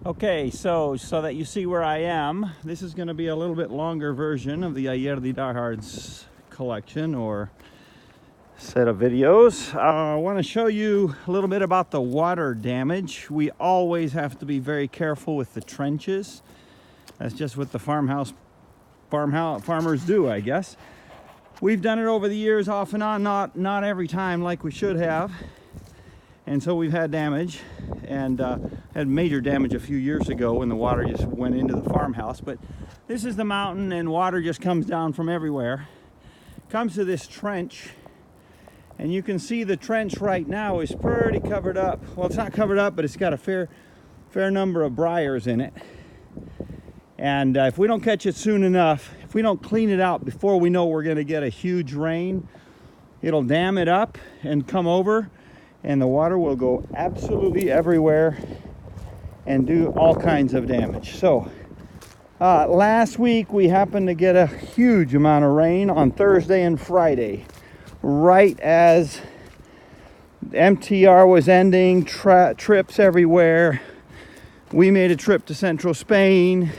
Okay, so that you see where I am, this is going to be a little bit longer version of the Aierdi diehards collection or set of videos. I want to show you a little bit about the water damage. We always have to be very careful with the trenches. That's just what the farmers do, I guess. We've done it over the years off and on, not every time like we should have. And so we've had damage, and had major damage a few years ago when the water just went into the farmhouse. But this is the mountain, and water just comes down from everywhere. Comes to this trench, and you can see the trench right now is pretty covered up. Well, it's not covered up, but it's got a fair number of briars in it. And if we don't catch it soon enough, if we don't clean it out before we know we're going to get a huge rain, it'll dam it up and come over, and the water will go absolutely everywhere and do all kinds of damage. So last week we happened to get a huge amount of rain on Thursday and Friday, right as MTR was ending, trips everywhere. We made a trip to central Spain,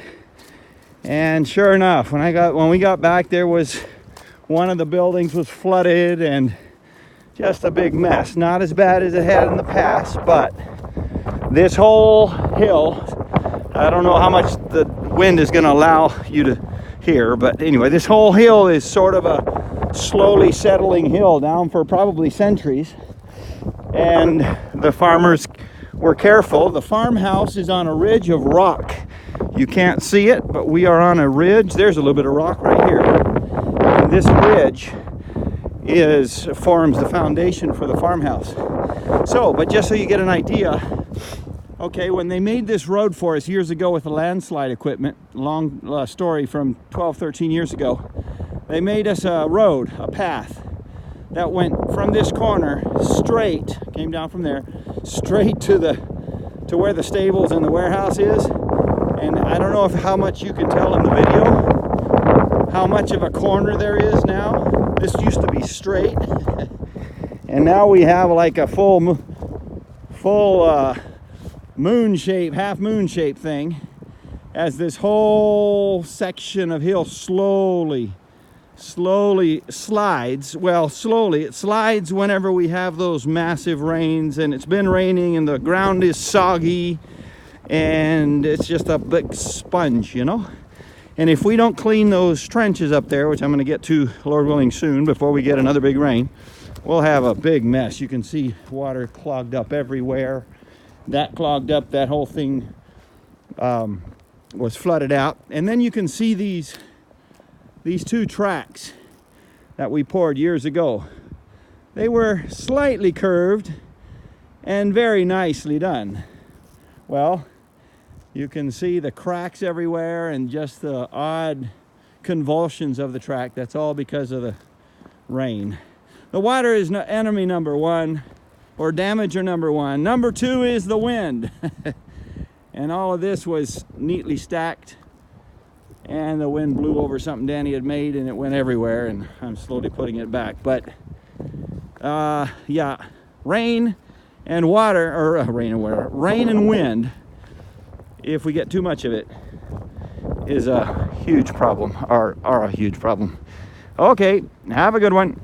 and sure enough, when we got back, there was one of the buildings was flooded and just a big mess. Not as bad as it had in the past, but this whole hill, I don't know how much the wind is going to allow you to hear, but anyway, this whole hill is sort of a slowly settling hill down for probably centuries. And the farmers were careful. The farmhouse is on a ridge of rock. You can't see it, but we are on a ridge. There's a little bit of rock right here. And this ridge forms the foundation for the farmhouse. So, but just so you get an idea, okay, when they made this road for us years ago with the landslide equipment, long story from 12, 13 years ago, they made us a road, a path that went from this corner straight, came down from there, straight to where the stables and the warehouse is. And I don't know how much you can tell in the video, how much of a corner there is now. This used to be straight, and now we have like a full moon shape, half moon shape thing, as this whole section of hill slowly slides. Well, slowly, it slides whenever we have those massive rains, and it's been raining and the ground is soggy, and it's just a big sponge, you know. And if we don't clean those trenches up there, which I'm going to get to, Lord willing, soon, before we get another big rain, we'll have a big mess. You can see water clogged up everywhere. That clogged up, that whole thing was flooded out. And then you can see these two tracks that we poured years ago. They were slightly curved and very nicely done. Well, you can see the cracks everywhere and just the odd convulsions of the track. That's all because of the rain. The water is enemy number one, or damager number one. Number two is the wind. And all of this was neatly stacked, and the wind blew over something Danny had made, and it went everywhere, and I'm slowly putting it back. But yeah, rain and water, or rain and wind, if we get too much of it, is a huge problem, are a huge problem. Okay, have a good one.